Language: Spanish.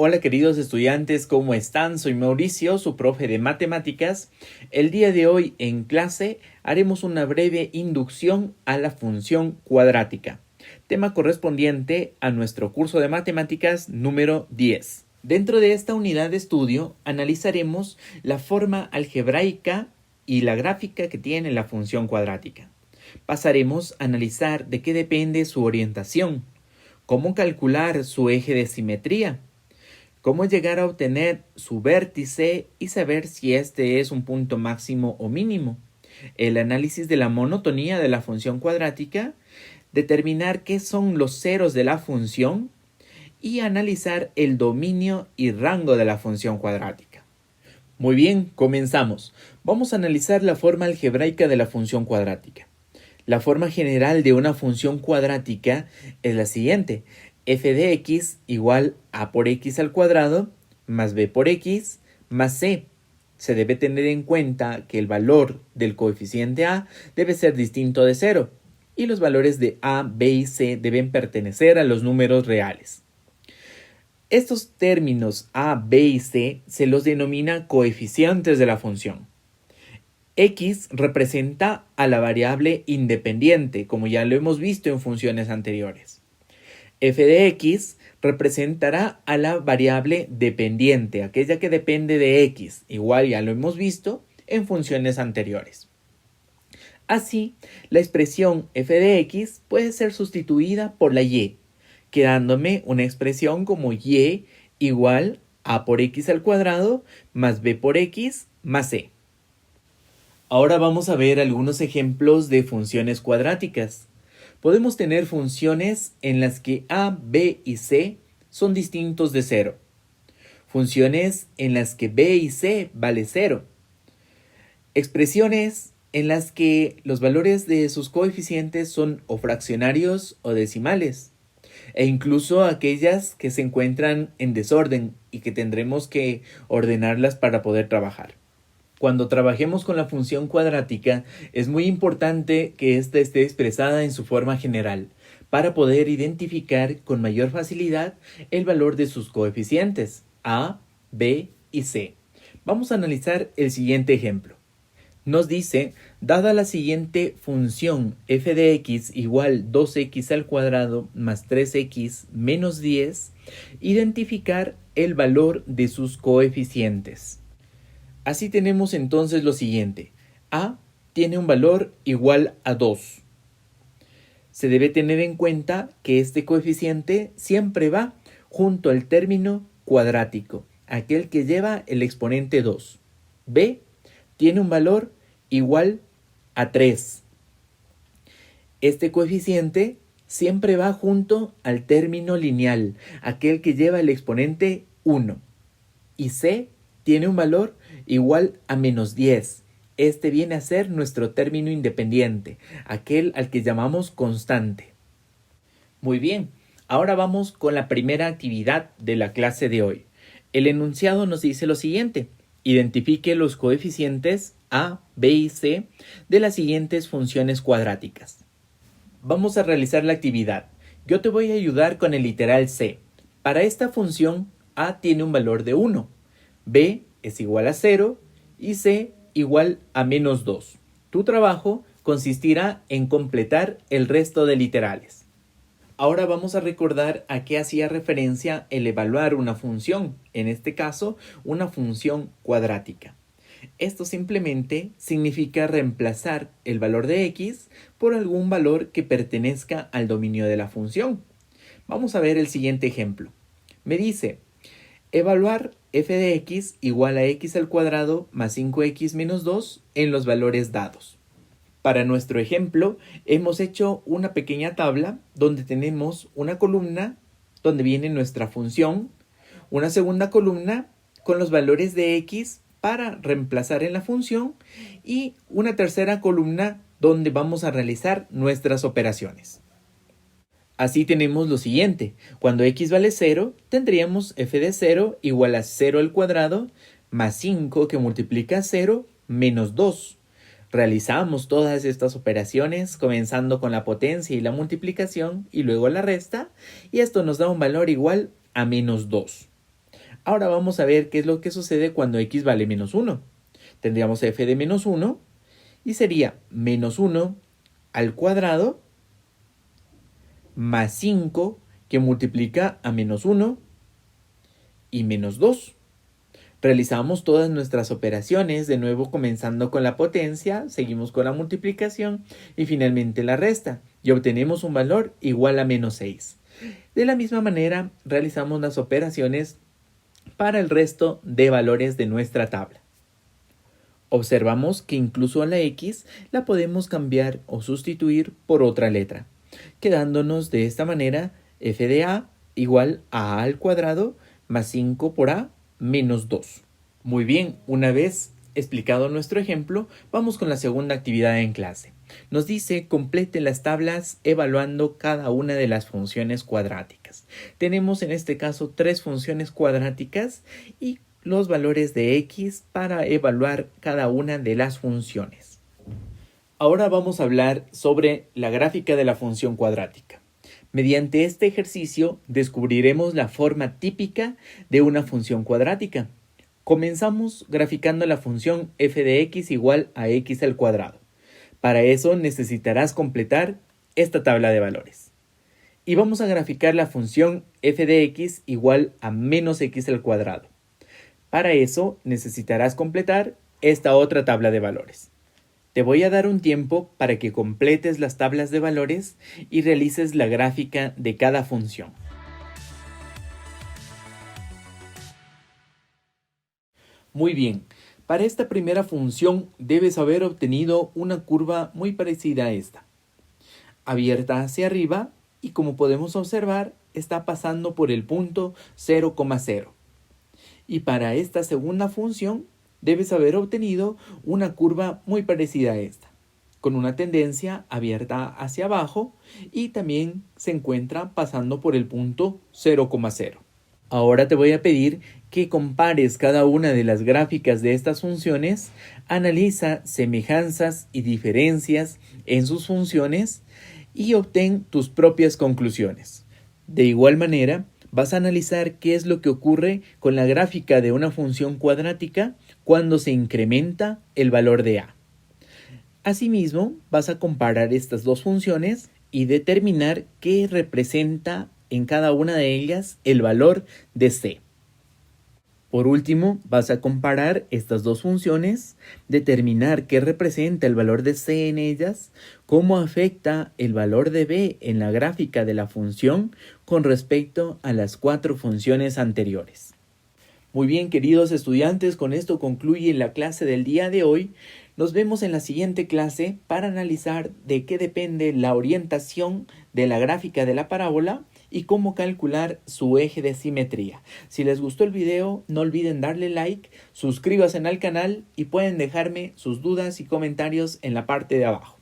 Hola queridos estudiantes, ¿cómo están? Soy Mauricio, su profe de matemáticas. El día de hoy en clase haremos una breve inducción a la función cuadrática, tema correspondiente a nuestro curso de matemáticas número 10. Dentro de esta unidad de estudio analizaremos la forma algebraica y la gráfica que tiene la función cuadrática. Pasaremos a analizar de qué depende su orientación, cómo calcular su eje de simetría, cómo llegar a obtener su vértice y saber si este es un punto máximo o mínimo, el análisis de la monotonía de la función cuadrática, determinar qué son los ceros de la función y analizar el dominio y rango de la función cuadrática. Muy bien, comenzamos. Vamos a analizar la forma algebraica de la función cuadrática. La forma general de una función cuadrática es la siguiente: f de x igual a por x al cuadrado más b por x más c. Se debe tener en cuenta que el valor del coeficiente a debe ser distinto de 0 y los valores de a, b y c deben pertenecer a los números reales. Estos términos a, b y c se los denomina coeficientes de la función. X representa a la variable independiente, como ya lo hemos visto en funciones anteriores. F de x representará a la variable dependiente, aquella que depende de x, igual ya lo hemos visto en funciones anteriores. Así, la expresión f de x puede ser sustituida por la y, quedándome una expresión como y igual a por x al cuadrado más b por x más c. Ahora vamos a ver algunos ejemplos de funciones cuadráticas. Podemos tener funciones en las que a, b y c son distintos de 0. Funciones en las que b y c vale 0. Expresiones en las que los valores de sus coeficientes son o fraccionarios o decimales. E incluso aquellas que se encuentran en desorden y que tendremos que ordenarlas para poder trabajar. Cuando trabajemos con la función cuadrática, es muy importante que ésta esté expresada en su forma general, para poder identificar con mayor facilidad el valor de sus coeficientes, a, b y c. Vamos a analizar el siguiente ejemplo. Nos dice, dada la siguiente función f de x igual 2x al cuadrado más 3x menos 10, identificar el valor de sus coeficientes. Así tenemos entonces lo siguiente: a tiene un valor igual a 2. Se debe tener en cuenta que este coeficiente siempre va junto al término cuadrático, aquel que lleva el exponente 2. b tiene un valor igual a 3. Este coeficiente siempre va junto al término lineal, aquel que lleva el exponente 1. Y c tiene un valor igual a menos 10. Este viene a ser nuestro término independiente, aquel al que llamamos constante. Muy bien, ahora vamos con la primera actividad de la clase de hoy. El enunciado nos dice lo siguiente: identifique los coeficientes a, b y c de las siguientes funciones cuadráticas. Vamos a realizar la actividad. Yo te voy a ayudar con el literal c. Para esta función, a tiene un valor de 1. b es igual a 0 y c igual a menos 2. Tu trabajo consistirá en completar el resto de literales. Ahora vamos a recordar a qué hacía referencia el evaluar una función, en este caso una función cuadrática. Esto simplemente significa reemplazar el valor de x por algún valor que pertenezca al dominio de la función. Vamos a ver el siguiente ejemplo. Me dice, evaluar f de x igual a x al cuadrado más 5x menos 2 en los valores dados. Para nuestro ejemplo, hemos hecho una pequeña tabla donde tenemos una columna donde viene nuestra función, una segunda columna con los valores de x para reemplazar en la función y una tercera columna donde vamos a realizar nuestras operaciones. Así tenemos lo siguiente: cuando x vale 0, tendríamos f de 0 igual a 0 al cuadrado más 5 que multiplica 0 menos 2. Realizamos todas estas operaciones comenzando con la potencia y la multiplicación y luego la resta, y esto nos da un valor igual a menos 2. Ahora vamos a ver qué es lo que sucede cuando x vale menos 1. Tendríamos f de menos 1 y sería menos 1 al cuadrado más 5 que multiplica a menos 1 y menos 2. Realizamos todas nuestras operaciones, de nuevo comenzando con la potencia, seguimos con la multiplicación y finalmente la resta, y obtenemos un valor igual a menos 6. De la misma manera, realizamos las operaciones para el resto de valores de nuestra tabla. Observamos que incluso a la x la podemos cambiar o sustituir por otra letra, quedándonos de esta manera f de a igual a al cuadrado más 5 por a menos 2. Muy bien, una vez explicado nuestro ejemplo, vamos con la segunda actividad en clase. Nos dice complete las tablas evaluando cada una de las funciones cuadráticas. Tenemos en este caso 3 funciones cuadráticas y los valores de x para evaluar cada una de las funciones. Ahora vamos a hablar sobre la gráfica de la función cuadrática. Mediante este ejercicio descubriremos la forma típica de una función cuadrática. Comenzamos graficando la función f de x igual a x al cuadrado. Para eso necesitarás completar esta tabla de valores. Y vamos a graficar la función f de x igual a menos x al cuadrado. Para eso necesitarás completar esta otra tabla de valores. Te voy a dar un tiempo para que completes las tablas de valores y realices la gráfica de cada función. Muy bien, para esta primera función debes haber obtenido una curva muy parecida a esta, abierta hacia arriba y como podemos observar está pasando por el punto 0,0. Y para esta segunda función debes haber obtenido una curva muy parecida a esta, con una tendencia abierta hacia abajo y también se encuentra pasando por el punto 0,0. Ahora te voy a pedir que compares cada una de las gráficas de estas funciones, analiza semejanzas y diferencias en sus funciones y obtén tus propias conclusiones. De igual manera, vas a analizar qué es lo que ocurre con la gráfica de una función cuadrática cuando se incrementa el valor de a. Asimismo, vas a comparar estas dos funciones y determinar qué representa en cada una de ellas el valor de c. Por último, vas a comparar estas dos funciones, determinar qué representa el valor de c en ellas, cómo afecta el valor de b en la gráfica de la función con respecto a las 4 funciones anteriores. Muy bien, queridos estudiantes, con esto concluye la clase del día de hoy. Nos vemos en la siguiente clase para analizar de qué depende la orientación de la gráfica de la parábola y cómo calcular su eje de simetría. Si les gustó el video, no olviden darle like, suscríbanse al canal y pueden dejarme sus dudas y comentarios en la parte de abajo.